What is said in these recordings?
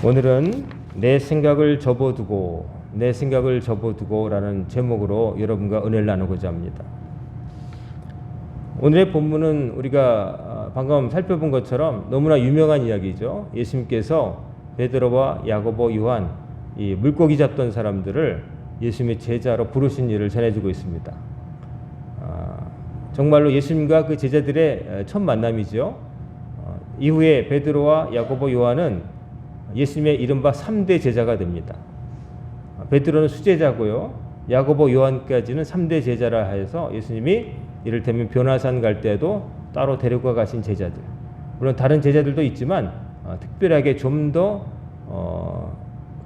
오늘은 내 생각을 접어두고 라는 제목으로 여러분과 은혜를 나누고자 합니다. 오늘의 본문은 우리가 방금 살펴본 것처럼 너무나 유명한 이야기죠. 예수님께서 베드로와 야고보, 요한, 이 물고기 잡던 사람들을 예수님의 제자로 부르신 일을 전해주고 있습니다. 정말로 예수님과 그 제자들의 첫 만남이죠. 이후에 베드로와 야고보, 요한은 예수님의 이른바 3대 제자가 됩니다. 베드로는 수제자고요. 야고보, 요한까지는 3대 제자라 해서 예수님이 이를테면 변화산 갈 때도 따로 데리고 가신 제자들. 물론 다른 제자들도 있지만 특별하게 좀 더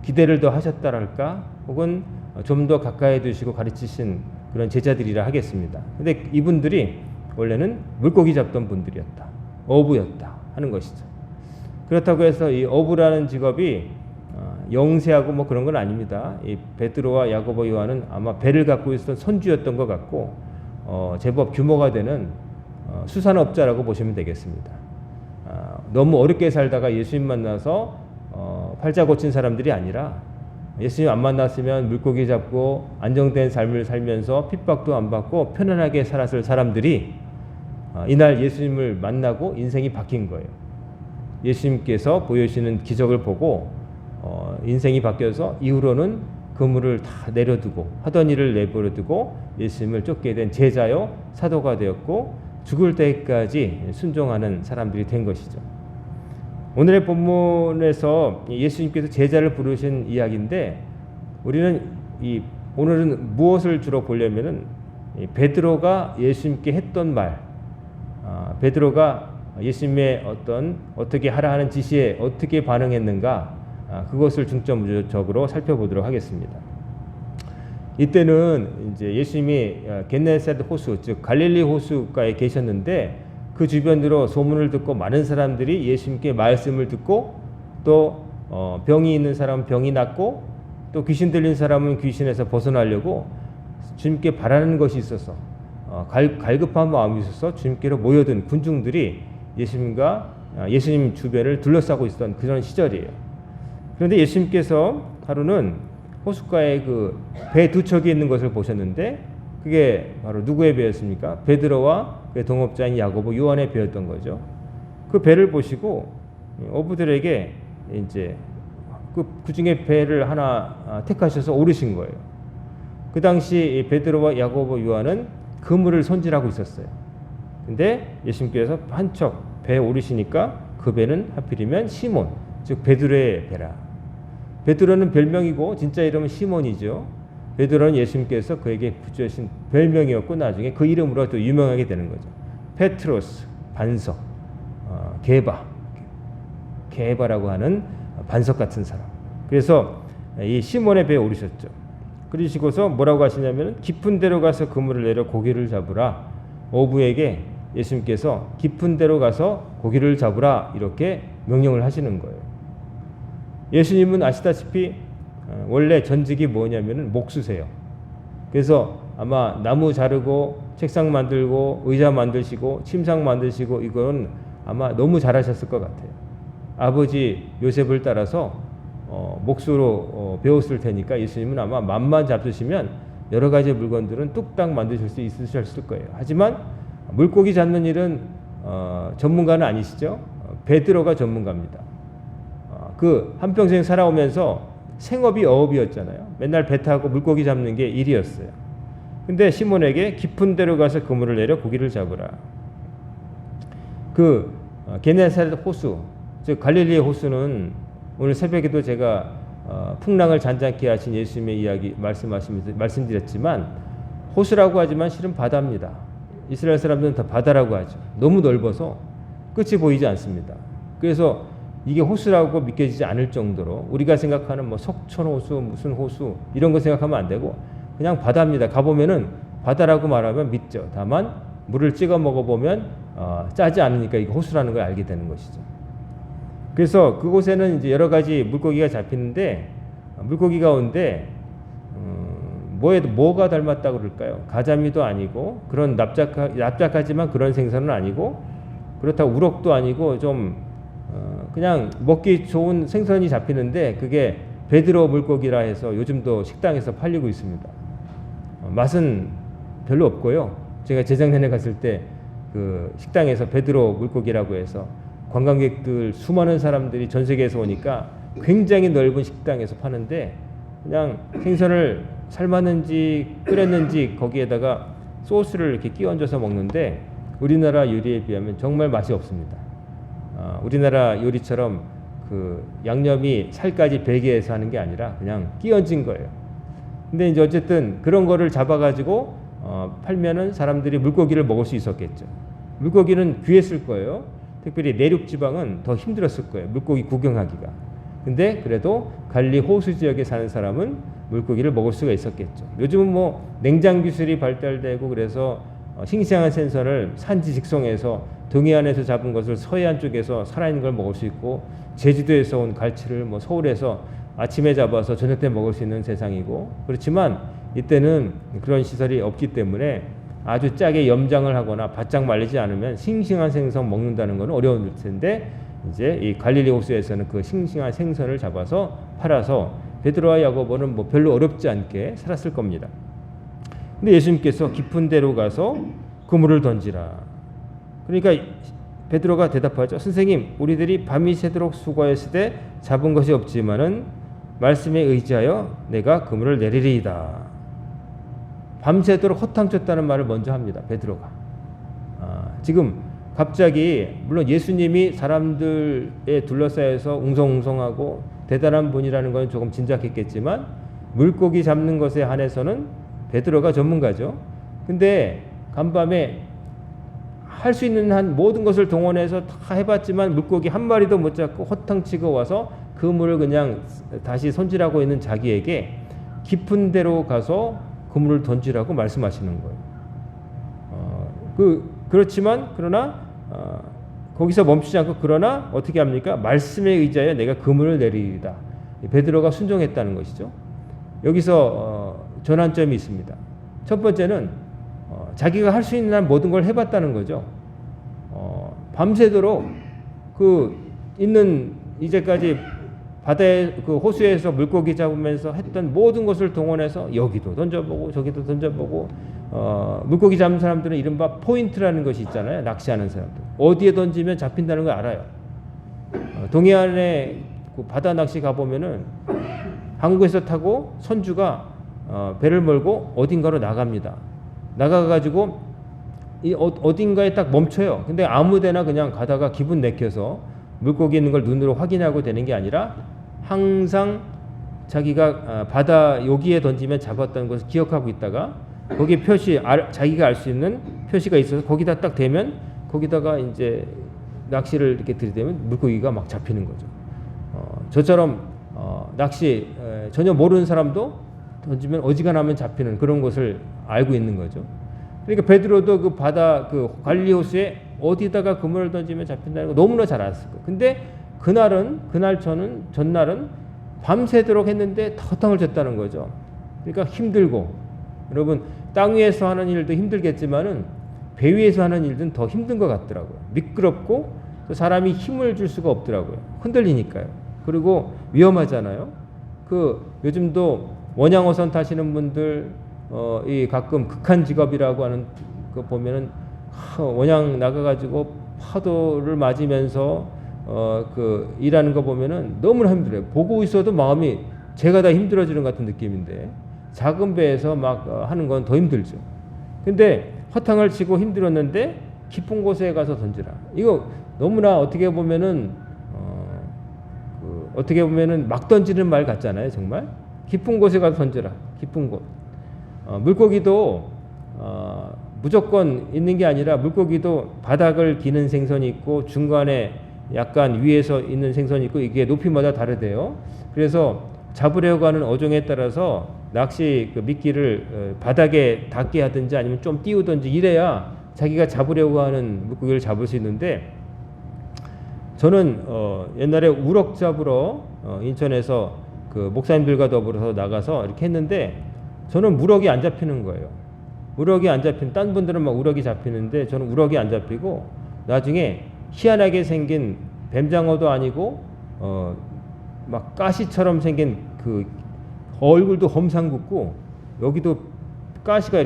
기대를 더 하셨다랄까, 혹은 좀 더 가까이 두시고 가르치신 그런 제자들이라 하겠습니다. 근데 이분들이 원래는 물고기 잡던 분들이었다, 어부였다 하는 것이죠. 그렇다고 해서 이 어부라는 직업이 영세하고 뭐 그런 건 아닙니다. 이 베드로와 야고보, 요한은 아마 배를 갖고 있었던 선주였던 것 같고 제법 규모가 되는 수산업자라고 보시면 되겠습니다. 너무 어렵게 살다가 예수님 만나서 팔자 고친 사람들이 아니라, 예수님 안 만났으면 물고기 잡고 안정된 삶을 살면서 핍박도 안 받고 편안하게 살았을 사람들이 이날 예수님을 만나고 인생이 바뀐 거예요. 예수님께서 보여주시는 기적을 보고 인생이 바뀌어서 이후로는 그물을 다 내려두고 하던 일을 내버려두고 예수님을 쫓게 된 제자요 사도가 되었고 죽을 때까지 순종하는 사람들이 된 것이죠. 오늘의 본문에서 예수님께서 제자를 부르신 이야기인데, 우리는 오늘은 무엇을 주로 보려면은 베드로가 예수님께 했던 말, 베드로가 예수님의 어떻게 하라 하는 지시에 어떻게 반응했는가, 그것을 중점적으로 살펴보도록 하겠습니다. 이때는 이제 예수님이 겟네사렛 호수, 즉 갈릴리 호수가에 계셨는데, 그 주변으로 소문을 듣고 많은 사람들이 예수님께 말씀을 듣고, 또 병이 있는 사람은 병이 낫고, 또 귀신 들린 사람은 귀신에서 벗어나려고 주님께 바라는 것이 있어서 갈급한 마음이 있어서 주님께로 모여든 군중들이 예수님 주변을 둘러싸고 있었던 그런 시절이에요. 그런데 예수님께서 하루는 호숫가에 그 배 두 척이 있는 것을 보셨는데, 그게 바로 누구의 배였습니까? 베드로와 그 동업자인 야고보, 요한의 배였던 거죠. 그 배를 보시고 어부들에게 이제 그 중에 배를 하나 택하셔서 오르신 거예요. 그 당시 베드로와 야고보, 요한은 그물을 손질하고 있었어요. 근데 예수님께서 한 척 배에 오르시니까 그 배는 하필이면 시몬, 즉 베드로의 배라. 베드로는 별명이고 진짜 이름은 시몬이죠. 베드로는 예수님께서 그에게 붙여주신 별명이었고 나중에 그 이름으로 또 유명하게 되는 거죠. 페트로스, 반석, 게바라고 하는 반석 같은 사람. 그래서 이 시몬의 배에 오르셨죠. 그러시고서 뭐라고 하시냐면, 깊은 데로 가서 그물을 내려 고기를 잡으라. 어부에게 예수님께서 깊은 데로 가서 고기를 잡으라 이렇게 명령을 하시는 거예요. 예수님은 아시다시피 원래 전직이 뭐냐면은 목수세요. 그래서 아마 나무 자르고 책상 만들고 의자 만드시고 침상 만드시고 이건 아마 너무 잘하셨을 것 같아요. 아버지 요셉을 따라서 목수로 배웠을 테니까 예수님은 아마 맘만 잡수시면 여러 가지 물건들은 뚝딱 만드실 수 있으셨을 거예요. 하지만 물고기 잡는 일은 전문가는 아니시죠. 베드로가 전문가입니다. 그 한평생 살아오면서 생업이 어업이었잖아요. 맨날 배 타고 물고기 잡는 게 일이었어요. 근데 시몬에게 깊은 데로 가서 그물을 내려 고기를 잡으라. 그 게네사렛 호수, 즉 갈릴리의 호수는 오늘 새벽에도 제가 풍랑을 잔잔케 하신 예수님의 이야기 말씀드렸지만, 호수라고 하지만 실은 바다입니다. 이스라엘 사람들은 다 바다라고 하죠. 너무 넓어서 끝이 보이지 않습니다. 그래서 이게 호수라고 믿겨지지 않을 정도로 우리가 생각하는 뭐 석촌호수, 무슨 호수 이런 거 생각하면 안 되고 그냥 바다입니다. 가보면은 바다라고 말하면 믿죠. 다만 물을 찍어 먹어보면 짜지 않으니까 이게 호수라는 걸 알게 되는 것이죠. 그래서 그곳에는 이제 여러 가지 물고기가 잡히는데, 물고기 가운데 뭐가 닮았다고 그럴까요? 가자미도 아니고, 그런 납작하지만 그런 생선은 아니고, 그렇다고 우럭도 아니고 좀 그냥 먹기 좋은 생선이 잡히는데 그게 베드로 물고기라 해서 요즘도 식당에서 팔리고 있습니다. 맛은 별로 없고요. 제가 재작년에 갔을 때 그 식당에서 베드로 물고기라고 해서 관광객들 수많은 사람들이 전 세계에서 오니까 굉장히 넓은 식당에서 파는데 그냥 생선을 삶았는지 끓였는지 거기에다가 소스를 이렇게 끼 얹어서 먹는데 우리나라 요리에 비하면 정말 맛이 없습니다. 우리나라 요리처럼 그 양념이 살까지 배게 해서 하는 게 아니라 그냥 끼 얹은 거예요. 근데 이제 어쨌든 그런 거를 잡아가지고 팔면은 사람들이 물고기를 먹을 수 있었겠죠. 물고기는 귀했을 거예요. 특별히 내륙 지방은 더 힘들었을 거예요. 물고기 구경하기가. 근데 그래도 갈리 호수 지역에 사는 사람은 물고기를 먹을 수가 있었겠죠. 요즘은 뭐 냉장 기술이 발달되고 그래서 싱싱한 생선을 산지 직송해서 동해안에서 잡은 것을 서해안 쪽에서 살아있는 걸 먹을 수 있고 제주도에서 온 갈치를 뭐 서울에서 아침에 잡아서 저녁 때 먹을 수 있는 세상이고 그렇지만 이때는 그런 시설이 없기 때문에 아주 짜게 염장을 하거나 바짝 말리지 않으면 싱싱한 생선 먹는다는 것은 어려울 텐데 이제 이 갈릴리 호수에서는 그 싱싱한 생선을 잡아서 팔아서 베드로와 야고보는 뭐 별로 어렵지 않게 살았을 겁니다. 근데 예수님께서 깊은 데로 가서 그물을 던지라. 그러니까 베드로가 대답하죠. 선생님, 우리들이 밤이 새도록 수고하였으되 잡은 것이 없지만은 말씀에 의지하여 내가 그물을 내리리이다. 밤새도록 허탕쳤다는 말을 먼저 합니다. 베드로가. 지금 갑자기 물론 예수님이 사람들에 둘러싸여서 웅성웅성하고 대단한 분이라는 건 조금 짐작했겠지만 물고기 잡는 것에 한해서는 베드로가 전문가죠. 근데 간밤에 할 수 있는 한 모든 것을 동원해서 다 해봤지만 물고기 한 마리도 못 잡고 허탕치고 와서 그물을 그냥 다시 손질하고 있는 자기에게 깊은 데로 가서 그물을 던지라고 말씀하시는 거예요. 그렇지만 그러나 거기서 멈추지 않고 그러나 어떻게 합니까? 말씀에 의지하여 내가 그물을 내리리다. 베드로가 순종했다는 것이죠. 여기서 전환점이 있습니다. 첫 번째는 자기가 할 수 있는 한 모든 걸 해봤다는 거죠. 밤새도록 그 있는 이제까지 바다에 그 호수에서 물고기 잡으면서 했던 모든 것을 동원해서 여기도 던져보고 저기도 던져보고 물고기 잡는 사람들은 이른바 포인트라는 것이 있잖아요. 낚시하는 사람들 어디에 던지면 잡힌다는 걸 알아요. 동해안에 그 바다 낚시 가보면은 한국에서 타고 선주가 배를 몰고 어딘가로 나갑니다. 나가가지고 이 어딘가에 딱 멈춰요. 근데 아무데나 그냥 가다가 기분 내켜서 물고기 있는 걸 눈으로 확인하고 되는 게 아니라 항상 자기가 바다 여기에 던지면 잡았다는 것을 기억하고 있다가 거기 표시 자기가 알 수 있는 표시가 있어서 거기다 딱 대면 거기다가 이제 낚시를 이렇게 들이대면 물고기가 막 잡히는 거죠. 저처럼 낚시 전혀 모르는 사람도 던지면 어지간하면 잡히는 그런 것을 알고 있는 거죠. 그러니까 베드로도 그 바다 그 갈릴리 호수에 어디다가 그물을 던지면 잡힌다는 거 너무나 잘 알았을 거예요. 근데 전날은 밤새도록 했는데 허탕을 쳤다는 거죠. 그러니까 힘들고 여러분 땅 위에서 하는 일도 힘들겠지만은 배 위에서 하는 일은 더 힘든 것 같더라고요. 미끄럽고 또 사람이 힘을 줄 수가 없더라고요. 흔들리니까요. 그리고 위험하잖아요. 요즘도 원양어선 타시는 분들 이 가끔 극한 직업이라고 하는 거 보면은 원양 나가가지고 파도를 맞으면서 일하는 거 보면은 너무나 힘들어요. 보고 있어도 마음이 제가 다 힘들어지는 것 같은 느낌인데 작은 배에서 막 하는 건 더 힘들죠. 근데 허탕을 치고 힘들었는데 깊은 곳에 가서 던지라. 이거 너무나 어떻게 보면은 막 던지는 말 같잖아요. 정말 깊은 곳에 가서 던지라. 깊은 곳. 물고기도 무조건 있는 게 아니라 물고기도 바닥을 기는 생선이 있고 중간에 약간 위에서 있는 생선이 있고 이게 높이마다 다르대요. 그래서 잡으려고 하는 어종에 따라서 낚시 미끼를 바닥에 닿게 하든지 아니면 좀 띄우든지 이래야 자기가 잡으려고 하는 물고기를 잡을 수 있는데 저는 옛날에 우럭 잡으러 인천에서 그 목사님들과 더불어서 나가서 이렇게 했는데 저는 우럭이 안 잡히는 거예요. 우럭이 안 잡히는 딴 분들은 막 우럭이 잡히는데 저는 우럭이 안 잡히고 나중에 희한하게 생긴 뱀장어도 아니고 막 가시처럼 생긴 그 얼굴도 험상궂고 여기도 가시가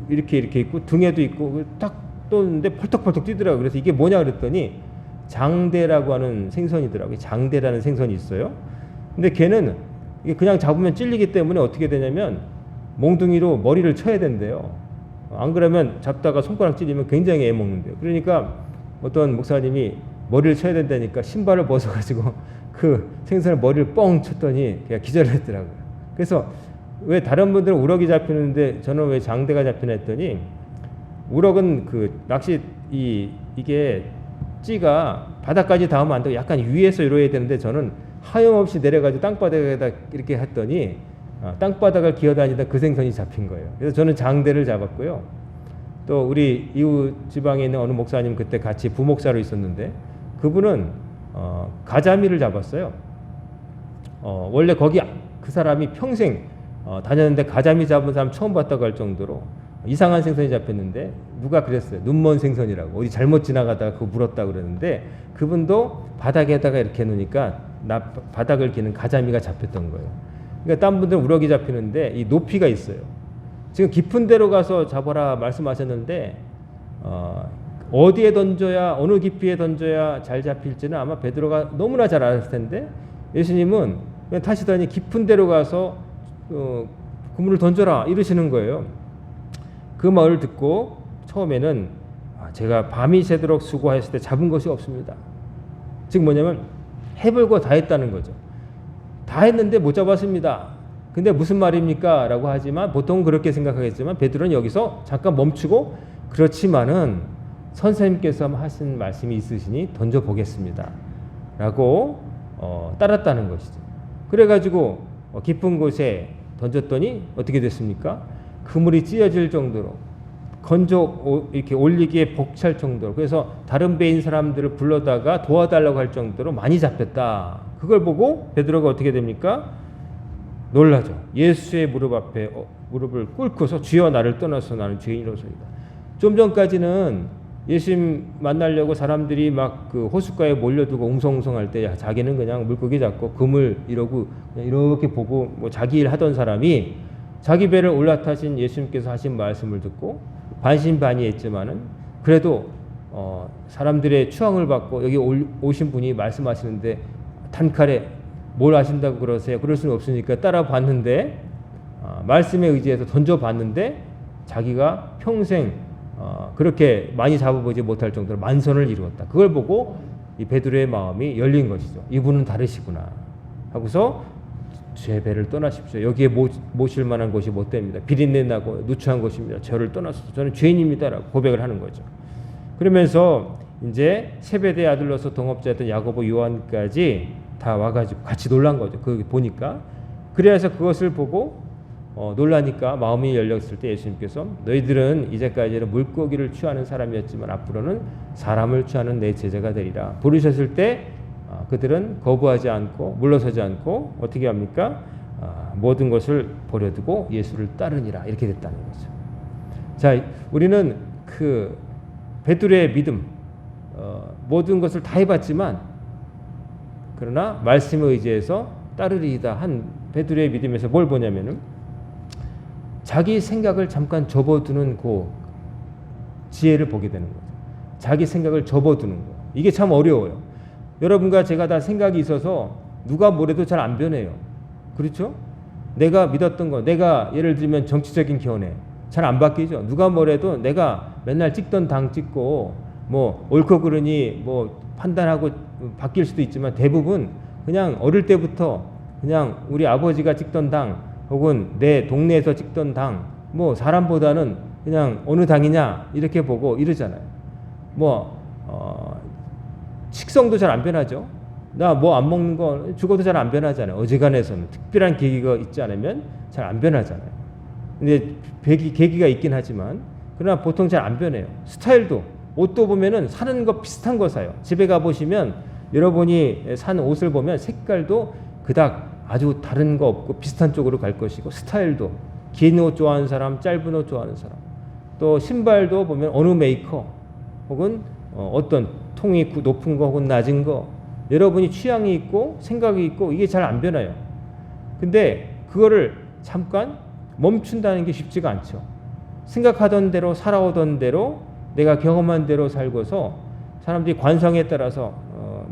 이렇게 있고 등에도 있고 딱 떴는데 펄떡펄떡 뛰더라고요. 그래서 이게 뭐냐 그랬더니 장대라고 하는 생선이더라고요. 장대라는 생선이 있어요. 근데 걔는 이게 그냥 잡으면 찔리기 때문에 어떻게 되냐면 몽둥이로 머리를 쳐야 된대요. 안 그러면 잡다가 손가락 찔리면 굉장히 애먹는데요. 그러니까 어떤 목사님이 머리를 쳐야 된다니까 신발을 벗어가지고 그 생선의 머리를 뻥 쳤더니 그냥 기절을 했더라고요. 그래서 왜 다른 분들은 우럭이 잡히는데 저는 왜 장대가 잡히나 했더니 우럭은 그 낚시 이게 찌가 바닥까지 닿으면 안 되고 약간 위에서 이러야 되는데 저는 하염없이 내려가지고 땅바닥에다 이렇게 했더니 땅바닥을 기어다니다 그 생선이 잡힌 거예요. 그래서 저는 장대를 잡았고요. 또 우리 이웃 지방에 있는 어느 목사님 그때 같이 부목사로 있었는데 그분은 가자미를 잡았어요. 원래 거기 그 사람이 평생 다녔는데 가자미 잡은 사람 처음 봤다고 할 정도로 이상한 생선이 잡혔는데 누가 그랬어요. 눈먼 생선이라고. 어디 잘못 지나가다가 그거 물었다고 그랬는데 그분도 바닥에다가 이렇게 놓으니까 바닥을 기는 가자미가 잡혔던 거예요. 그러니까 딴 분들은 우럭이 잡히는데 이 높이가 있어요. 지금 깊은 데로 가서 잡아라 말씀하셨는데 어디에 던져야 어느 깊이에 던져야 잘 잡힐지는 아마 베드로가 너무나 잘 알았을 텐데 예수님은 그냥 타시더니 깊은 데로 가서 그물을 던져라 이러시는 거예요. 그 말을 듣고 처음에는 제가 밤이 새도록 수고했을 때 잡은 것이 없습니다. 즉 뭐냐면 해볼고 다 했다는 거죠. 다 했는데 못 잡았습니다. 근데 무슨 말입니까? 라고 하지만 보통 그렇게 생각하겠지만 베드로는 여기서 잠깐 멈추고 그렇지만은 선생님께서 하신 말씀이 있으시니 던져보겠습니다. 라고 따랐다는 것이죠. 그래가지고 깊은 곳에 던졌더니 어떻게 됐습니까? 그물이 찢어질 정도로 이렇게 올리기에 벅찰 정도로 그래서 다른 배인 사람들을 불러다가 도와달라고 할 정도로 많이 잡혔다. 그걸 보고 베드로가 어떻게 됩니까? 놀라죠. 예수의 무릎 앞에 무릎을 꿇고서 주여 나를 떠나서 나는 죄인이로소이다. 좀 전까지는 예수님 만나려고 사람들이 막 그 호숫가에 몰려들고 웅성웅성할 때 자기는 그냥 물고기 잡고 그물 이러고 그냥 이렇게 보고 뭐 자기 일 하던 사람이 자기 배를 올라타신 예수님께서 하신 말씀을 듣고 반신반의했지만은 그래도 사람들의 추앙을 받고 여기 오신 분이 말씀하시는데 단칼에 뭘 아신다고 그러세요? 그럴 수는 없으니까 따라 봤는데 말씀에 의지해서 던져봤는데 자기가 평생 그렇게 많이 잡아보지 못할 정도로 만선을 이루었다. 그걸 보고 이 베드로의 마음이 열린 것이죠. 이분은 다르시구나 하고서 제 배를 떠나십시오. 여기에 모실 만한 곳이 못 됩니다. 비린내 나고 누추한 곳입니다. 저를 떠나소서. 저는 죄인입니다라고 고백을 하는 거죠. 그러면서 이제 세베대의 아들로서 동업자였던 야고보 요한까지 다 와가지고 같이 놀란 거죠. 그 보니까. 그래서 그것을 보고 놀라니까 마음이 열렸을 때 예수님께서 너희들은 이제까지는 물고기를 취하는 사람이었지만 앞으로는 사람을 취하는 내 제자가 되리라. 부르셨을 때 그들은 거부하지 않고 물러서지 않고 어떻게 합니까? 모든 것을 버려두고 예수를 따르니라. 이렇게 됐다는 거죠. 자, 우리는 그 베드로의 믿음 모든 것을 다 해봤지만 그러나 말씀에 의지해서 따르리이다 한 베드로의 믿음에서 뭘 보냐면은 자기 생각을 잠깐 접어두는 그 지혜를 보게 되는 거죠. 자기 생각을 접어두는 거. 이게 참 어려워요. 여러분과 제가 다 생각이 있어서 누가 뭐래도 잘 안 변해요. 그렇죠? 내가 믿었던 거, 내가 예를 들면 정치적인 견해 잘 안 바뀌죠. 누가 뭐래도 내가 맨날 찍던 당 찍고 뭐 옳고 그르니 뭐 판단하고 바뀔 수도 있지만 대부분 그냥 어릴 때부터 그냥 우리 아버지가 찍던 당 혹은 내 동네에서 찍던 당 뭐 사람보다는 그냥 어느 당이냐 이렇게 보고 이러잖아요. 뭐 식성도 잘 안 변하죠. 나 뭐 안 먹는 거 죽어도 잘 안 변하잖아요. 어지간해서는 특별한 계기가 있지 않으면 잘 안 변하잖아요. 근데 계기가 있긴 하지만 그러나 보통 잘 안 변해요. 스타일도 옷도 보면은 사는 거 비슷한 거 사요. 집에 가 보시면 여러분이 산 옷을 보면 색깔도 그닥 아주 다른 거 없고 비슷한 쪽으로 갈 것이고 스타일도 긴 옷 좋아하는 사람, 짧은 옷 좋아하는 사람, 또 신발도 보면 어느 메이커 혹은 어떤 통이 높은 거 혹은 낮은 거 여러분이 취향이 있고 생각이 있고 이게 잘 안 변해요. 근데 그거를 잠깐 멈춘다는 게 쉽지가 않죠. 생각하던 대로 살아오던 대로 내가 경험한 대로 살고서 사람들이 관성에 따라서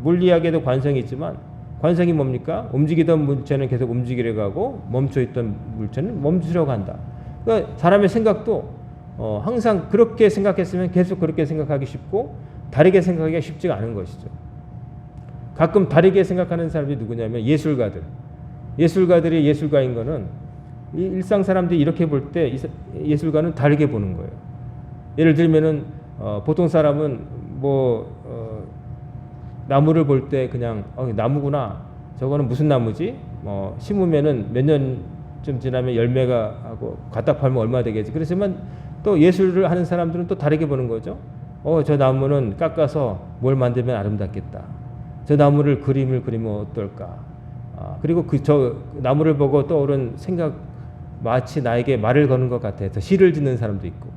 물리학에도 관성이 있지만 관성이 뭡니까? 움직이던 물체는 계속 움직이려고 하고 멈춰있던 물체는 멈추려고 한다. 그러니까 사람의 생각도 항상 그렇게 생각했으면 계속 그렇게 생각하기 쉽고 다르게 생각하기가 쉽지가 않은 것이죠. 가끔 다르게 생각하는 사람이 누구냐면 예술가들. 예술가들이 예술가인 거는 일상 사람들이 이렇게 볼 때 예술가는 다르게 보는 거예요. 예를 들면은 보통 사람은 나무를 볼 때 그냥 나무구나. 저거는 무슨 나무지? 심으면은 몇 년쯤 지나면 열매가 하고 갖다 팔면 얼마 되겠지. 그렇지만 또 예술을 하는 사람들은 또 다르게 보는 거죠. 저 나무는 깎아서 뭘 만들면 아름답겠다. 저 나무를 그림을 그리면 어떨까? 그리고 저 나무를 보고 떠오른 생각 마치 나에게 말을 거는 것 같아서 시를 짓는 사람도 있고.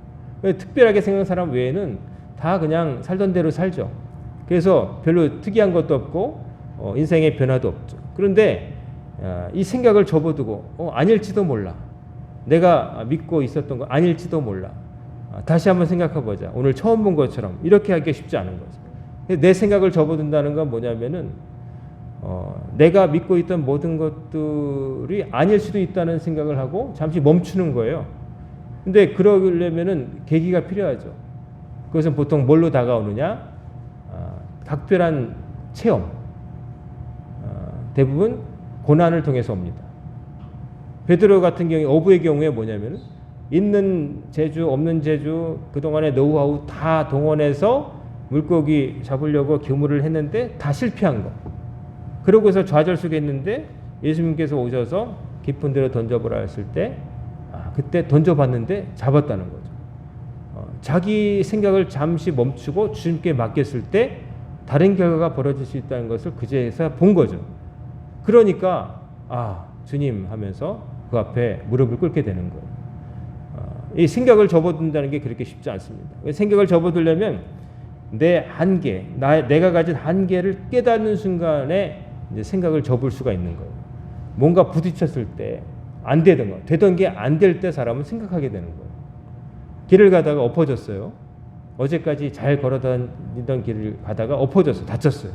특별하게 생각하는 사람 외에는 다 그냥 살던 대로 살죠. 그래서 별로 특이한 것도 없고 인생의 변화도 없죠. 그런데 이 생각을 접어두고 아닐지도 몰라. 내가 믿고 있었던 거 아닐지도 몰라. 다시 한번 생각해보자. 오늘 처음 본 것처럼 이렇게 하기 쉽지 않은 거죠. 내 생각을 접어둔다는 건 뭐냐면은 내가 믿고 있던 모든 것들이 아닐 수도 있다는 생각을 하고 잠시 멈추는 거예요. 근데 그러려면은 계기가 필요하죠. 그것은 보통 뭘로 다가오느냐? 각별한 체험. 대부분 고난을 통해서 옵니다. 베드로 같은 경우에 어부의 경우에 뭐냐면 있는 재주 없는 재주 그동안의 노하우 다 동원해서 물고기 잡으려고 기물을 했는데 다 실패한 거. 그러고서 좌절 속에 있는데 예수님께서 오셔서 깊은 데로 던져보라 했을 때 그때 던져봤는데 잡았다는 거죠. 자기 생각을 잠시 멈추고 주님께 맡겼을 때 다른 결과가 벌어질 수 있다는 것을 그제서 본 거죠. 그러니까 주님 하면서 그 앞에 무릎을 꿇게 되는 거예요. 이 생각을 접어둔다는 게 그렇게 쉽지 않습니다. 생각을 접어두려면 내 한계, 내가 가진 한계를 깨닫는 순간에 이제 생각을 접을 수가 있는 거예요. 뭔가 부딪혔을 때 안 되던 거, 되던 게 안 될 때 사람은 생각하게 되는 거예요. 길을 가다가 엎어졌어요. 어제까지 잘 걸어다니던 길을 가다가 엎어졌어요. 다쳤어요.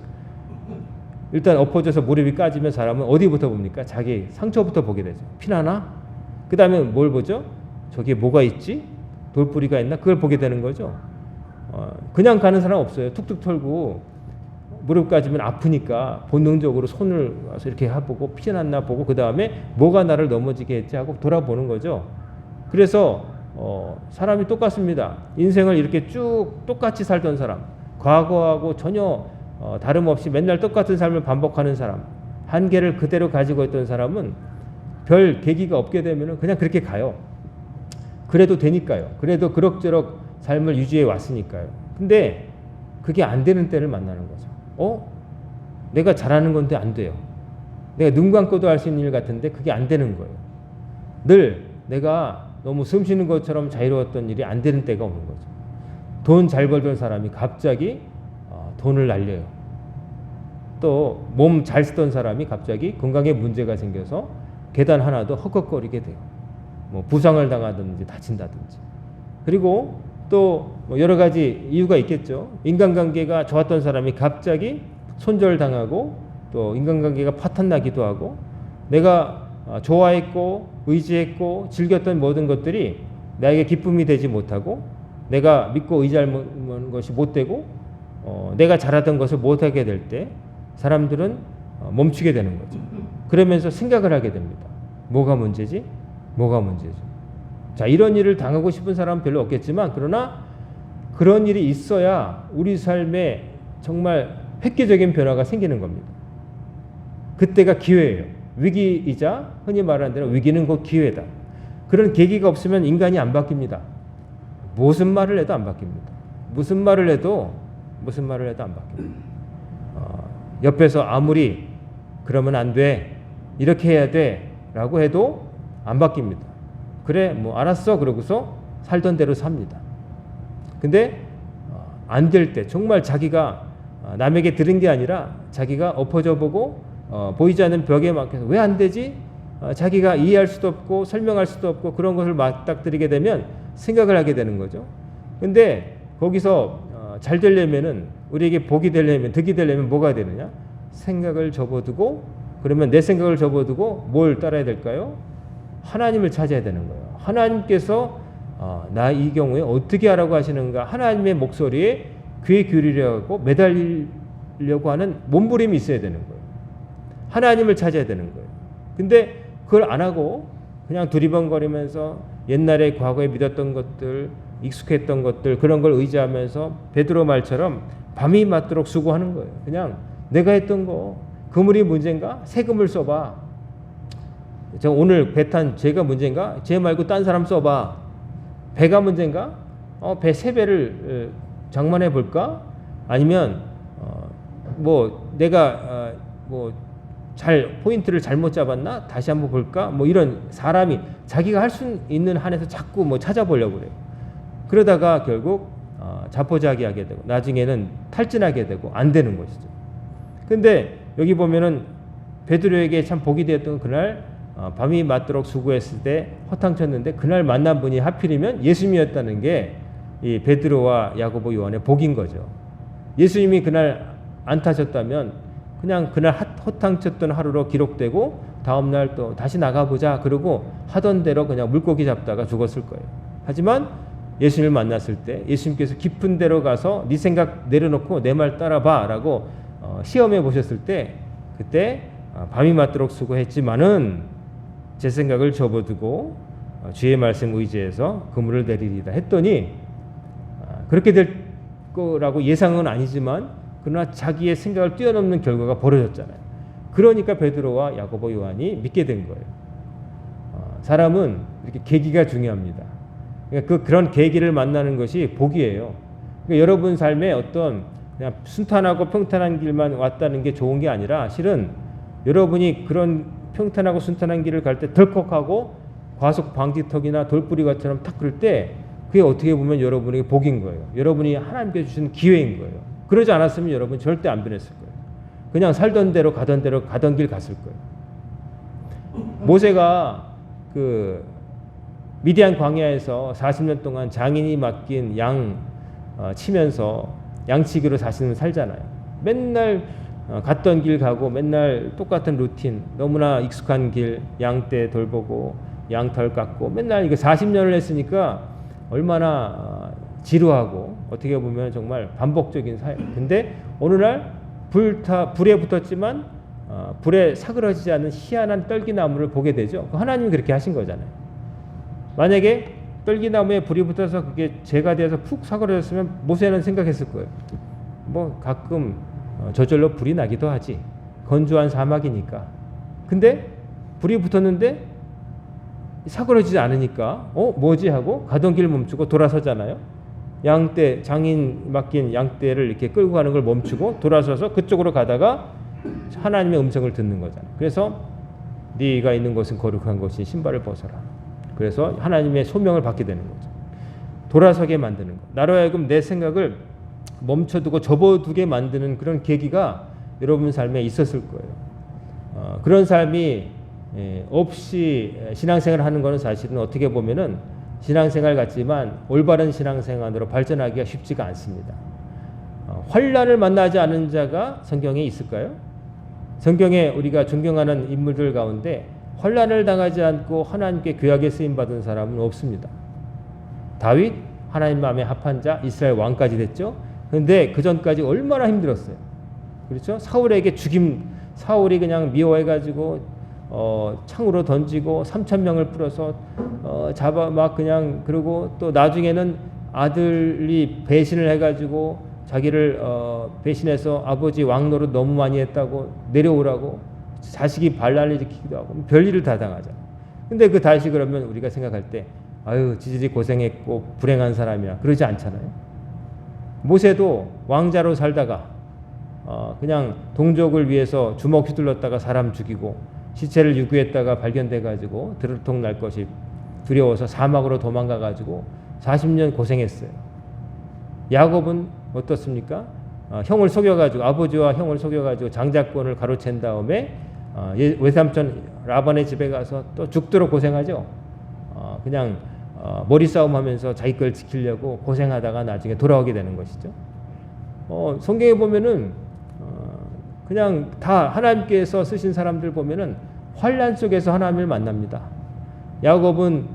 일단 엎어져서 무릎이 까지면 사람은 어디부터 봅니까? 자기 상처부터 보게 되죠. 피나나? 그 다음에 뭘 보죠? 저기에 뭐가 있지? 돌뿌리가 있나? 그걸 보게 되는 거죠. 그냥 가는 사람 없어요. 툭툭 털고 무릎 까지면 아프니까 본능적으로 손을 와서 이렇게 해보고 피났나 보고 그 다음에 뭐가 나를 넘어지게 했지 하고 돌아보는 거죠. 그래서 사람이 똑같습니다. 인생을 이렇게 쭉 똑같이 살던 사람, 과거하고 전혀 다름없이 맨날 똑같은 삶을 반복하는 사람, 한계를 그대로 가지고 있던 사람은 별 계기가 없게 되면 그냥 그렇게 가요. 그래도 되니까요. 그래도 그럭저럭 삶을 유지해 왔으니까요. 근데 그게 안 되는 때를 만나는 거죠. 내가 잘하는 건데 안 돼요. 내가 눈 감고도 할 수 있는 일 같은데 그게 안 되는 거예요. 늘 내가 너무 숨 쉬는 것처럼 자유로웠던 일이 안 되는 때가 오는 거죠. 돈 잘 벌던 사람이 갑자기 돈을 날려요. 또 몸 잘 쓰던 사람이 갑자기 건강에 문제가 생겨서 계단 하나도 헉헉거리게 돼요. 부상을 당하든지 다친다든지. 그리고 또 여러 가지 이유가 있겠죠. 인간관계가 좋았던 사람이 갑자기 손절당하고 또 인간관계가 파탄나기도 하고 내가 좋아했고 의지했고 즐겼던 모든 것들이 나에게 기쁨이 되지 못하고 내가 믿고 의지하는 것이 못되고 내가 잘하던 것을 못하게 될 때 사람들은 멈추게 되는 거죠. 그러면서 생각을 하게 됩니다. 뭐가 문제지? 뭐가 문제지? 자, 이런 일을 당하고 싶은 사람은 별로 없겠지만 그러나 그런 일이 있어야 우리 삶에 정말 획기적인 변화가 생기는 겁니다. 그때가 기회예요. 위기이자 흔히 말하는 대로 위기는 곧 기회다. 그런 계기가 없으면 인간이 안 바뀝니다. 무슨 말을 해도 안 바뀝니다. 무슨 말을 해도 안 바뀝니다. 옆에서 아무리 그러면 안 돼, 이렇게 해야 돼 라고 해도 안 바뀝니다. 그래 알았어 그러고서 살던 대로 삽니다. 근데 안 될 때 정말 자기가 남에게 들은 게 아니라 자기가 엎어져 보고 보이지 않는 벽에 막혀서 왜 안 되지? 자기가 이해할 수도 없고 설명할 수도 없고 그런 것을 맞닥뜨리게 되면 생각을 하게 되는 거죠. 근데 거기서 잘 되려면은 우리에게 복이 되려면 득이 되려면 뭐가 되느냐? 생각을 접어두고 그러면 내 생각을 접어두고 뭘 따라야 될까요? 하나님을 찾아야 되는 거예요. 하나님께서 나 이 경우에 어떻게 하라고 하시는가? 하나님의 목소리에 귀에 기울이려고 매달리려고 하는 몸부림이 있어야 되는 거예요. 하나님을 찾아야 되는 거예요. 근데 그걸 안 하고 그냥 두리번거리면서 옛날에 과거에 믿었던 것들, 익숙했던 것들 그런 걸 의지하면서 베드로 말처럼 밤이 맞도록 수고하는 거예요. 그냥 내가 했던 거 그물이 문제인가? 새 그물 써봐. 저 오늘 배 탄 쟤가 문제인가? 쟤 말고 딴 사람 써봐. 배가 문제인가? 배 세 배를 장만해 볼까? 아니면 뭐 내가 잘 포인트를 잘못 잡았나? 다시 한번 볼까? 뭐 이런 사람이 자기가 할 수 있는 한에서 자꾸 뭐 찾아보려고 그래요. 그러다가 결국 자포자기하게 되고 나중에는 탈진하게 되고 안 되는 것이죠. 근데 여기 보면은 베드로에게 참 복이 되었던 그날 밤이 맞도록 수고했을 때 허탕쳤는데 그날 만난 분이 하필이면 예수님이었다는 게 이 베드로와 야고보 요한의 복인 거죠. 예수님이 그날 안 타셨다면 그냥 그날 허탕쳤던 하루로 기록되고 다음날 또 다시 나가보자 그러고 하던 대로 그냥 물고기 잡다가 죽었을 거예요. 하지만 예수님을 만났을 때 예수님께서 깊은 데로 가서 네 생각 내려놓고 내 말 따라봐 라고 시험해 보셨을 때 그때 밤이 맞도록 수고했지만은 제 생각을 접어두고 주의 말씀 의지해서 그물을 내리리다 했더니 그렇게 될 거라고 예상은 아니지만 그러나 자기의 생각을 뛰어넘는 결과가 벌어졌잖아요. 그러니까 베드로와 야고보 요한이 믿게 된 거예요. 사람은 이렇게 계기가 중요합니다. 그러니까 그런 계기를 만나는 것이 복이에요. 그러니까 여러분 삶에 어떤 그냥 순탄하고 평탄한 길만 왔다는 게 좋은 게 아니라 실은 여러분이 그런 평탄하고 순탄한 길을 갈 때 덜컥하고 과속 방지턱이나 돌부리가처럼 탁 그럴 때 그게 어떻게 보면 여러분에게 복인 거예요. 여러분이 하나님께 주신 기회인 거예요. 그러지 않았으면 여러분 절대 안 변했을 거예요. 그냥 살던 대로 가던 길 갔을 거예요. 모세가 그 미디안 광야에서 40년 동안 장인이 맡긴 양 치면서 양치기로 40년 살잖아요. 맨날 갔던 길 가고 맨날 똑같은 루틴, 너무나 익숙한 길, 양떼 돌보고 양털 깎고 맨날 이거 40년을 했으니까 얼마나 지루하고 어떻게 보면 정말 반복적인 사역. 근데 어느 날 불에 붙었지만 불에 사그러지지 않는 희한한 떨기나무를 보게 되죠. 하나님이 그렇게 하신 거잖아요. 만약에 떨기나무에 불이 붙어서 그게 재가 돼서 푹 사그러졌으면 모세는 생각했을 거예요. 뭐 가끔 저절로 불이 나기도 하지. 건조한 사막이니까. 근데 불이 붙었는데 사그러지지 않으니까 뭐지 하고 가던 길 멈추고 돌아서잖아요. 양떼 장인 맡긴 양떼를 이렇게 끌고 가는 걸 멈추고 돌아서서 그쪽으로 가다가 하나님의 음성을 듣는 거잖아요. 그래서 네가 있는 곳은 거룩한 곳이 신발을 벗어라. 그래서 하나님의 소명을 받게 되는 거죠. 돌아서게 만드는 거. 나로 하여금 내 생각을 멈춰두고 접어두게 만드는 그런 계기가 여러분 삶에 있었을 거예요. 그런 삶이 없이 신앙생활을 하는 것은 사실은 어떻게 보면은 신앙생활 같지만 올바른 신앙생활으로 발전하기가 쉽지가 않습니다. 환난을 만나지 않은 자가 성경에 있을까요? 성경에 우리가 존경하는 인물들 가운데 환난을 당하지 않고 하나님께 귀하게 쓰임받은 사람은 없습니다. 다윗 하나님 마음에 합한 자 이스라엘 왕까지 됐죠. 그런데 그 전까지 얼마나 힘들었어요. 그렇죠? 사울에게 사울이 그냥 미워해가지고 창으로 던지고 3,000명을 풀어서 잡아 막 그냥 그러고 또 나중에는 아들이 배신을 해가지고 자기를 배신해서 아버지 왕노릇 너무 많이 했다고 내려오라고 자식이 반란을 일으키기도 하고 별일을 다 당하잖아요. 근데 그 다시 그러면 우리가 생각할 때 아유 지질이 고생했고 불행한 사람이야 그러지 않잖아요. 모세도 왕자로 살다가 그냥 동족을 위해서 주먹 휘둘렀다가 사람 죽이고 시체를 유구했다가 발견돼가지고 들통 날 것이 두려워서 사막으로 도망가가지고 40년 고생했어요. 야곱은 어떻습니까? 형을 속여가지고 아버지와 형을 속여가지고 장자권을 가로챈 다음에 외삼촌 라반의 집에 가서 또 죽도록 고생하죠. 그냥 머리 싸움하면서 자기 걸 지키려고 고생하다가 나중에 돌아오게 되는 것이죠. 성경에 보면은 그냥 다 하나님께서 쓰신 사람들 보면은 환난 속에서 하나님을 만납니다. 야곱은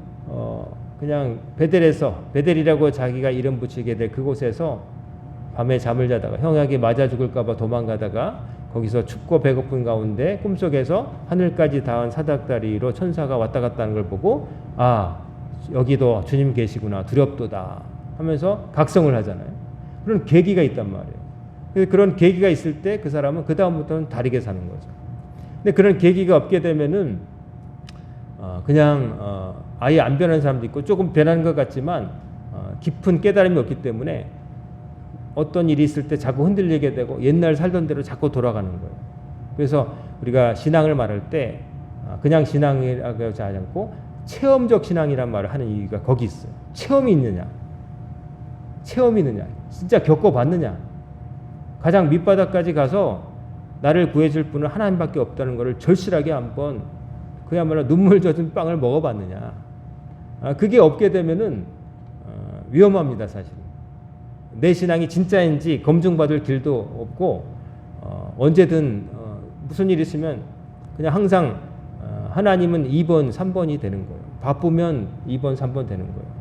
그냥 베델이라고 자기가 이름 붙이게 될 그곳에서 밤에 잠을 자다가 형에게 맞아 죽을까봐 도망가다가 거기서 춥고 배고픈 가운데 꿈속에서 하늘까지 닿은 사닥다리로 천사가 왔다 갔다 하는 걸 보고 여기도 주님 계시구나 두렵도다 하면서 각성을 하잖아요. 그런 계기가 있단 말이에요. 그래서 그런 계기가 있을 때 그 사람은 그 다음부터는 다르게 사는 거죠. 근데 그런 계기가 없게 되면은 그냥 아예 안 변하는 사람도 있고 조금 변한 것 같지만 깊은 깨달음이 없기 때문에 어떤 일이 있을 때 자꾸 흔들리게 되고 옛날 살던 대로 자꾸 돌아가는 거예요. 그래서 우리가 신앙을 말할 때 그냥 신앙이라고 하지 않고 체험적 신앙이란 말을 하는 이유가 거기 있어요. 체험이 있느냐, 진짜 겪어봤느냐. 가장 밑바닥까지 가서 나를 구해줄 분은 하나님밖에 없다는 것을 절실하게 한번 그야말로 눈물 젖은 빵을 먹어봤느냐. 그게 없게 되면은 위험합니다, 사실. 내 신앙이 진짜인지 검증받을 길도 없고 언제든 무슨 일이 있으면 그냥 항상 하나님은 2번, 3번이 되는 거예요. 바쁘면 2번, 3번 되는 거예요.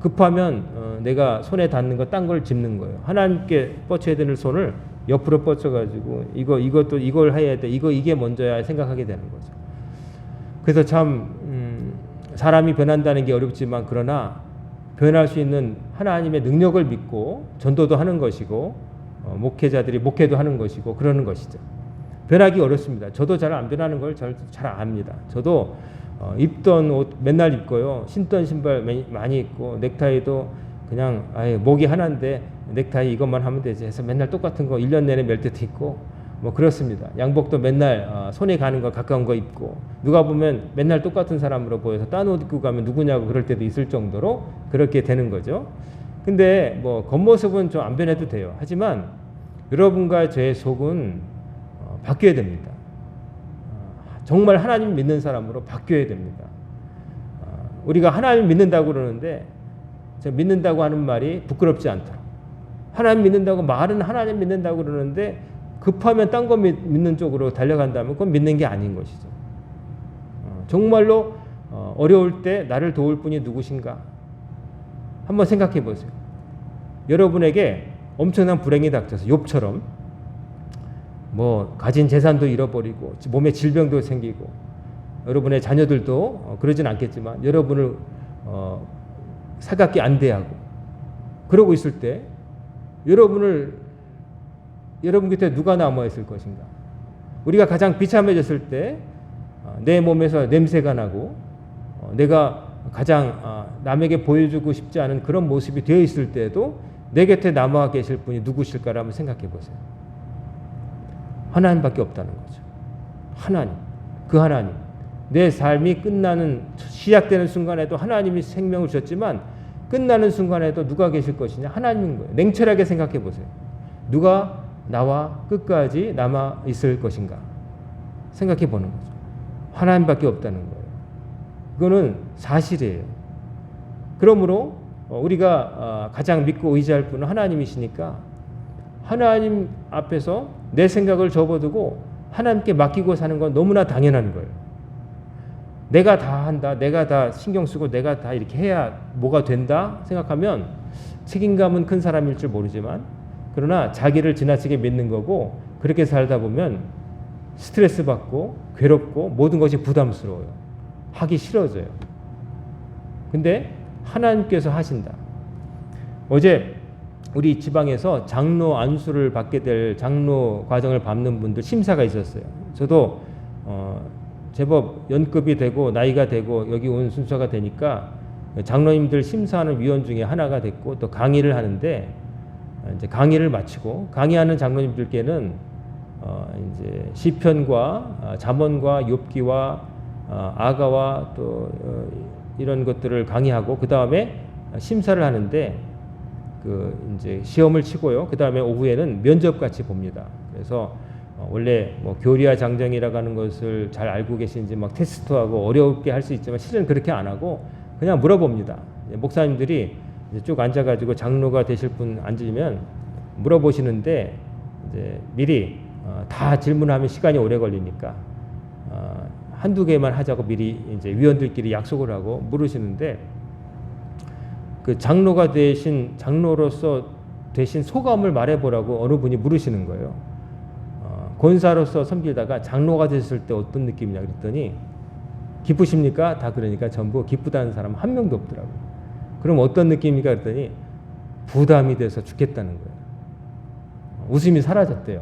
급하면 내가 손에 닿는 거 딴 걸 짚는 거예요. 하나님께 뻗쳐야 되는 손을 옆으로 뻗쳐가지고 이걸 해야 돼. 이게 먼저야 생각하게 되는 거죠. 그래서 참 사람이 변한다는 게 어렵지만 그러나 변할 수 있는 하나님의 능력을 믿고 전도도 하는 것이고 목회자들이 목회도 하는 것이고 그러는 것이죠. 변하기 어렵습니다. 저도 잘 안 변하는 걸 잘 압니다. 저도 입던 옷 맨날 입고요. 신던 신발 많이 입고 넥타이도 그냥 목이 하나인데 넥타이 이것만 하면 되지 해서 맨날 똑같은 거 1년 내내 멜 때도 입고 뭐 그렇습니다. 양복도 맨날 손에 가는 거 가까운 거 입고 누가 보면 맨날 똑같은 사람으로 보여서 딴 옷 입고 가면 누구냐고 그럴 때도 있을 정도로 그렇게 되는 거죠. 근데 뭐 겉모습은 좀 안 변해도 돼요. 하지만 여러분과 제 속은 바뀌어야 됩니다. 정말 하나님 믿는 사람으로 바뀌어야 됩니다. 우리가 하나님 믿는다고 그러는데 믿는다고 하는 말이 부끄럽지 않도록 하나님 믿는다고 말은 하나님 믿는다고 그러는데 급하면 딴 거 믿는 쪽으로 달려간다면 그건 믿는 게 아닌 것이죠. 정말로 어려울 때 나를 도울 분이 누구신가 한번 생각해 보세요. 여러분에게 엄청난 불행이 닥쳐서 욥처럼 뭐 가진 재산도 잃어버리고 몸에 질병도 생기고 여러분의 자녀들도 그러진 않겠지만 여러분을 살갑게 안 대하고 그러고 있을 때 여러분 곁에 누가 남아 있을 것인가? 우리가 가장 비참해졌을 때 내 몸에서 냄새가 나고 내가 가장 남에게 보여주고 싶지 않은 그런 모습이 되어 있을 때도 내 곁에 남아 계실 분이 누구실까를 한번 생각해 보세요. 하나님밖에 없다는 거죠. 하나님, 그 하나님. 내 삶이 끝나는 시작되는 순간에도 하나님이 생명을 주셨지만 끝나는 순간에도 누가 계실 것이냐? 하나님인 거예요. 냉철하게 생각해 보세요. 누가 나와 끝까지 남아 있을 것인가? 생각해 보는 거죠. 하나님밖에 없다는 거예요. 이거는 사실이에요. 그러므로 우리가 가장 믿고 의지할 분은 하나님이시니까 하나님 앞에서 내 생각을 접어두고 하나님께 맡기고 사는 건 너무나 당연한 거예요. 내가 다 한다, 내가 다 신경 쓰고 내가 다 이렇게 해야 뭐가 된다 생각하면 책임감은 큰 사람일 줄 모르지만 그러나 자기를 지나치게 믿는 거고 그렇게 살다 보면 스트레스 받고 괴롭고 모든 것이 부담스러워요. 하기 싫어져요. 근데 하나님께서 하신다. 어제 우리 지방에서 장로 안수를 받게 될 장로 과정을 밟는 분들 심사가 있었어요. 저도 제법 연급이 되고 나이가 되고 여기 온 순서가 되니까 장로님들 심사하는 위원 중에 하나가 됐고 또 강의를 하는데 이제 강의를 마치고 강의하는 장로님들께는 이제 시편과 잠언과 욥기와 아가와 또 이런 것들을 강의하고 그 다음에 심사를 하는데 이제 시험을 치고요. 그 다음에 오후에는 면접 같이 봅니다. 그래서 원래 뭐 교리와 장정이라고 하는 것을 잘 알고 계신지 막 테스트하고 어렵게 할 수 있지만 실은 그렇게 안 하고 그냥 물어봅니다. 목사님들이 이제 쭉 앉아가지고 장로가 되실 분 앉으면 물어보시는데 이제 미리 다 질문하면 시간이 오래 걸리니까 한두 개만 하자고 미리 이제 위원들끼리 약속을 하고 물으시는데 그 장로로서 되신 소감을 말해보라고 어느 분이 물으시는 거예요. 권사로서 섬기다가 장로가 됐을 때 어떤 느낌이냐 그랬더니 기쁘십니까? 다 그러니까 전부 기쁘다는 사람 한 명도 없더라고요. 그럼 어떤 느낌입니까? 그랬더니 부담이 돼서 죽겠다는 거예요. 웃음이 사라졌대요.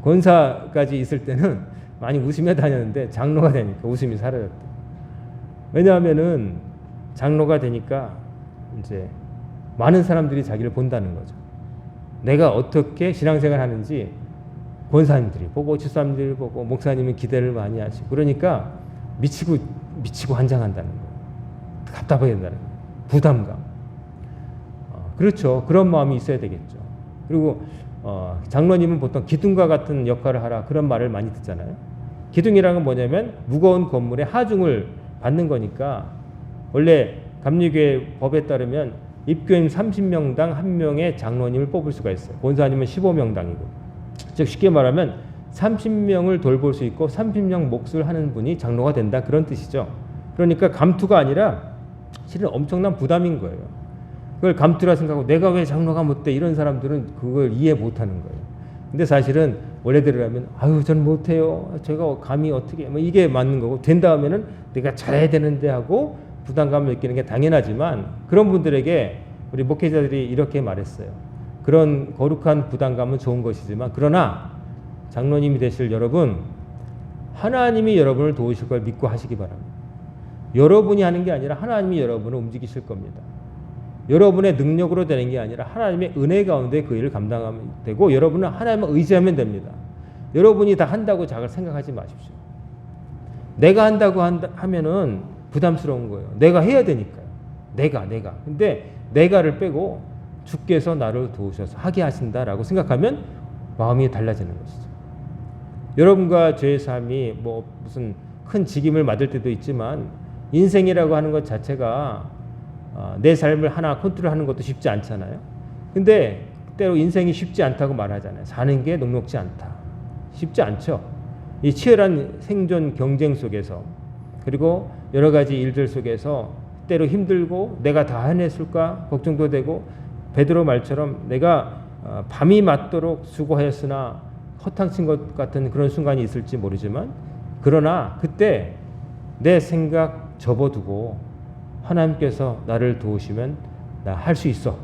권사까지 있을 때는 많이 웃으며 다녔는데 장로가 되니까 웃음이 사라졌대요. 왜냐하면은 장로가 되니까 이제 많은 사람들이 자기를 본다는 거죠. 내가 어떻게 신앙생활 하는지 권사님들이 보고 집사님들이 보고 목사님이 기대를 많이 하시고 그러니까 미치고 환장한다는 거예요. 답답하게 된다는 거예요. 부담감. 그렇죠. 그런 마음이 있어야 되겠죠. 그리고 장로님은 보통 기둥과 같은 역할을 하라 그런 말을 많이 듣잖아요. 기둥이라는 건 뭐냐면 무거운 건물에 하중을 받는 거니까 원래 감리교회 법에 따르면 입교인 30명당 1명의 장로님을 뽑을 수가 있어요. 권사님은 15명당이고. 즉 쉽게 말하면 30명을 돌볼 수 있고 30명 몫을 하는 분이 장로가 된다 그런 뜻이죠. 그러니까 감투가 아니라 실은 엄청난 부담인 거예요. 그걸 감투라 생각하고 내가 왜 장로가 못 돼 이런 사람들은 그걸 이해 못하는 거예요. 근데 사실은 원래대로라면 아유 전 못해요. 제가 감히 어떻게 뭐 이게 맞는 거고 된 다음에는 내가 잘해야 되는데 하고 부담감을 느끼는 게 당연하지만 그런 분들에게 우리 목회자들이 이렇게 말했어요. 그런 거룩한 부담감은 좋은 것이지만 그러나 장로님이 되실 여러분 하나님이 여러분을 도우실 걸 믿고 하시기 바랍니다. 여러분이 하는 게 아니라 하나님이 여러분을 움직이실 겁니다. 여러분의 능력으로 되는 게 아니라 하나님의 은혜 가운데 그 일을 감당하면 되고 여러분은 하나님을 의지하면 됩니다. 여러분이 다 한다고 자기를 생각하지 마십시오. 내가 한다고 하면은 부담스러운 거예요. 내가 해야 되니까요. 내가. 근데 내가를 빼고 주께서 나를 도우셔서 하게 하신다라고 생각하면 마음이 달라지는 것이죠. 여러분과 저의 삶이 뭐 무슨 큰 직임을 맡을 때도 있지만 인생이라고 하는 것 자체가 내 삶을 하나 컨트롤하는 것도 쉽지 않잖아요. 근데 때로 인생이 쉽지 않다고 말하잖아요. 사는 게 녹록지 않다. 쉽지 않죠. 이 치열한 생존 경쟁 속에서 그리고 여러 가지 일들 속에서 때로 힘들고 내가 다 해냈을까 걱정도 되고 베드로 말처럼 내가 밤이 맞도록 수고하였으나 허탕친 것 같은 그런 순간이 있을지 모르지만 그러나 그때 내 생각 접어두고 하나님께서 나를 도우시면 나 할 수 있어.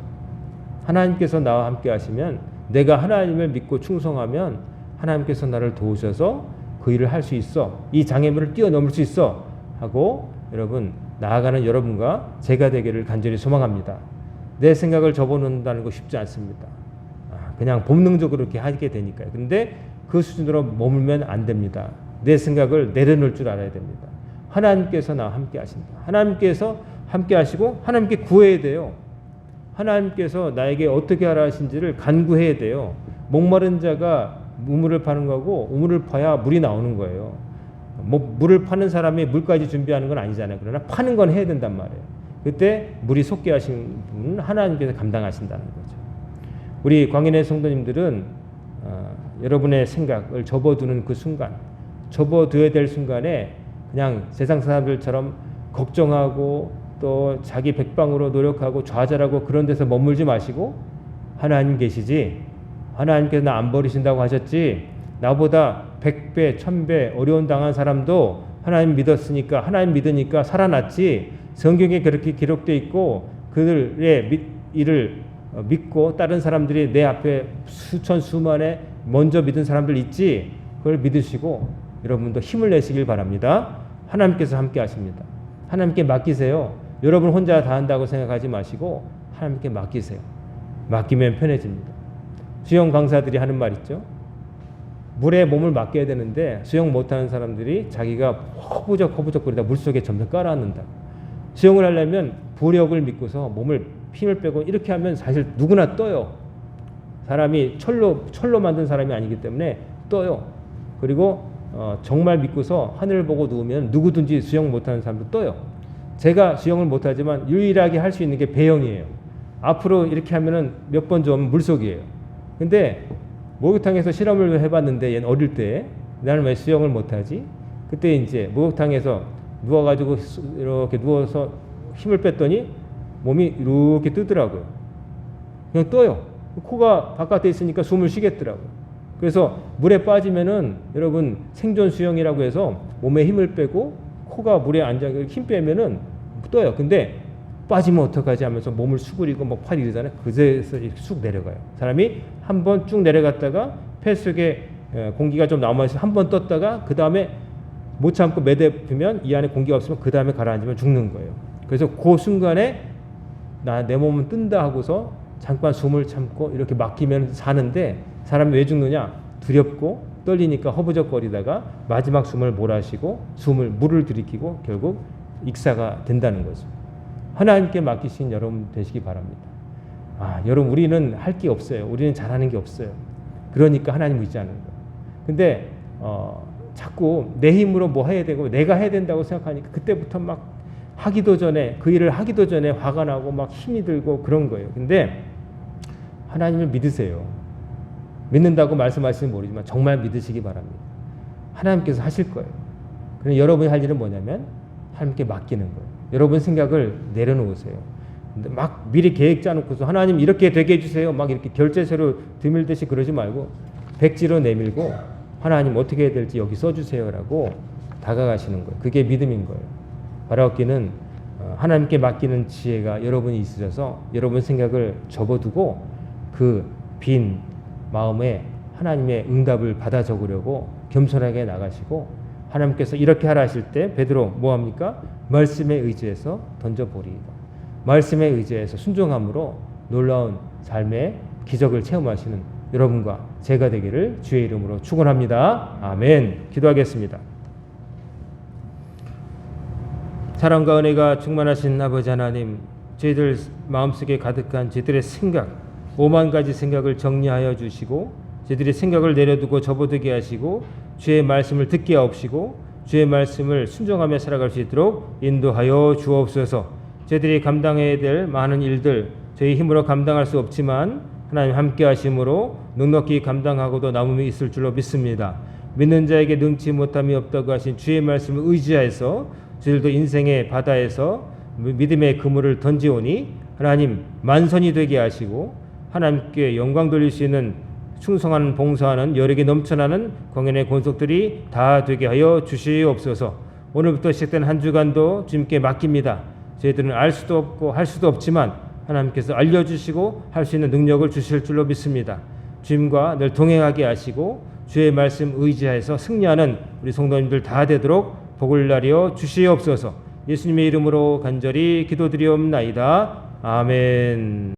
하나님께서 나와 함께 하시면 내가 하나님을 믿고 충성하면 하나님께서 나를 도우셔서 그 일을 할 수 있어. 이 장애물을 뛰어넘을 수 있어. 하고 여러분 나아가는 여러분과 제가 되기를 간절히 소망합니다. 내 생각을 접어놓는다는 거 쉽지 않습니다. 그냥 본능적으로 이렇게 하게 되니까요. 근데 그 수준으로 머물면 안 됩니다. 내 생각을 내려놓을 줄 알아야 됩니다. 하나님께서 나와 함께 하신다. 하나님께서 함께 하시고 하나님께 구해야 돼요. 하나님께서 나에게 어떻게 하라 하신지를 간구해야 돼요. 목마른 자가 우물을 파는 거고 우물을 파야 물이 나오는 거예요. 뭐 물을 파는 사람이 물까지 준비하는 건 아니잖아요. 그러나 파는 건 해야 된단 말이에요. 그때 물이 솟게 하신 분은 하나님께서 감당하신다는 거죠. 우리 광인의 성도님들은 여러분의 생각을 접어두는 그 순간, 접어둬야 될 순간에 그냥 세상 사람들처럼 걱정하고 또 자기 백방으로 노력하고 좌절하고 그런 데서 머물지 마시고 하나님 계시지, 하나님께서 나 안 버리신다고 하셨지, 나보다 100배, 1000배 어려운 당한 사람도 하나님 믿었으니까, 하나님 믿으니까 살아났지, 성경에 그렇게 기록되어 있고 그들의 일을 믿고 다른 사람들이 내 앞에 수천 수만에 먼저 믿은 사람들 있지, 그걸 믿으시고 여러분도 힘을 내시길 바랍니다. 하나님께서 함께 하십니다. 하나님께 맡기세요. 여러분 혼자 다 한다고 생각하지 마시고 하나님께 맡기세요. 맡기면 편해집니다. 수영 강사들이 하는 말 있죠. 물에 몸을 맡겨야 되는데 수영 못하는 사람들이 자기가 허부적거리다 물속에 점점 깔아앉는다. 수영을 하려면 부력을 믿고서 몸을 힘을 빼고 이렇게 하면 사실 누구나 떠요. 사람이 철로 만든 사람이 아니기 때문에 떠요. 그리고 정말 믿고서 하늘을 보고 누우면 누구든지 수영 못하는 사람도 떠요. 제가 수영을 못하지만 유일하게 할 수 있는 게 배영이에요. 앞으로 이렇게 하면은 몇 번 좀 물속이에요. 근데 목욕탕에서 실험을 해봤는데 얘는 어릴 때 나는 왜 수영을 못하지? 그때 이제 목욕탕에서 누워가지고 이렇게 누워서 힘을 뺐더니 몸이 이렇게 뜨더라고요. 그냥 떠요. 코가 바깥에 있으니까 숨을 쉬겠더라고요. 그래서 물에 빠지면은 여러분 생존 수영이라고 해서 몸에 힘을 빼고 코가 물에 앉아 힘 빼면은 떠요. 근데 빠지면 어떡하지 하면서 몸을 수그리고 막 팔이 이러잖아요. 그제서 쑥 내려가요. 사람이 한 번 쭉 내려갔다가 폐 속에 공기가 좀 남아있어 한 번 떴다가 그 다음에 못 참고 매듭으면 이 안에 공기가 없으면 그 다음에 가라앉으면 죽는 거예요. 그래서 그 순간에 내 몸은 뜬다 하고서 잠깐 숨을 참고 이렇게 맡기면 사는데 사람이 왜 죽느냐? 두렵고 떨리니까 허부적거리다가 마지막 숨을 몰아쉬고 물을 들이키고 결국 익사가 된다는 거죠. 하나님께 맡기신 여러분 되시기 바랍니다. 여러분 우리는 할 게 없어요. 우리는 잘하는 게 없어요. 그러니까 하나님 의지하는 거예요. 근데 자꾸 내 힘으로 뭐 해야 되고 내가 해야 된다고 생각하니까 그때부터 막 하기도 전에 그 일을 하기도 전에 화가 나고 막 힘이 들고 그런 거예요. 근데 하나님을 믿으세요. 믿는다고 말씀하시는 모르지만 정말 믿으시기 바랍니다. 하나님께서 하실 거예요. 그럼 여러분이 할 일은 뭐냐면 하나님께 맡기는 거예요. 여러분 생각을 내려놓으세요. 근데 막 미리 계획 짜놓고서 하나님 이렇게 되게 해주세요. 막 이렇게 결제서로 드밀듯이 그러지 말고 백지로 내밀고 하나님 어떻게 해야 될지 여기 써주세요라고 다가가시는 거예요. 그게 믿음인 거예요. 바라옵기는 하나님께 맡기는 지혜가 여러분이 있으셔서 여러분 생각을 접어두고 그 빈 마음에 하나님의 응답을 받아 적으려고 겸손하게 나가시고 하나님께서 이렇게 하라 하실 때 베드로 뭐합니까? 말씀에 의지해서 던져버리이다. 말씀에 의지해서 순종함으로 놀라운 삶의 기적을 체험하시는 여러분과 제가 되기를 주의 이름으로 축원합니다. 아멘. 기도하겠습니다. 사랑과 은혜가 충만하신 아버지 하나님, 저희들 마음속에 가득한 저희들의 생각, 5만 가지 생각을 정리하여 주시고 저희들의 생각을 내려두고 접어두게 하시고 주의 말씀을 듣게 하옵시고 주의 말씀을 순종하며 살아갈 수 있도록 인도하여 주옵소서. 저희들이 감당해야 될 많은 일들 저희 힘으로 감당할 수 없지만 하나님 함께 하심으로 넉넉히 감당하고도 남음이 있을 줄로 믿습니다. 믿는 자에게 능치 못함이 없다고 하신 주의 말씀을 의지하여서 저희들도 인생의 바다에서 믿음의 그물을 던지오니 하나님 만선이 되게 하시고 하나님께 영광 돌릴 수 있는 충성하는 봉사하는 여력이 넘쳐나는 광연의 권속들이 다 되게 하여 주시옵소서. 오늘부터 시작된 한 주간도 주님께 맡깁니다. 저희들은 알 수도 없고 할 수도 없지만 하나님께서 알려주시고 할 수 있는 능력을 주실 줄로 믿습니다. 주님과 늘 동행하게 하시고 주의 말씀 의지하여서 승리하는 우리 성도님들 다 되도록 복을 나려 주시옵소서. 예수님의 이름으로 간절히 기도드리옵나이다. 아멘.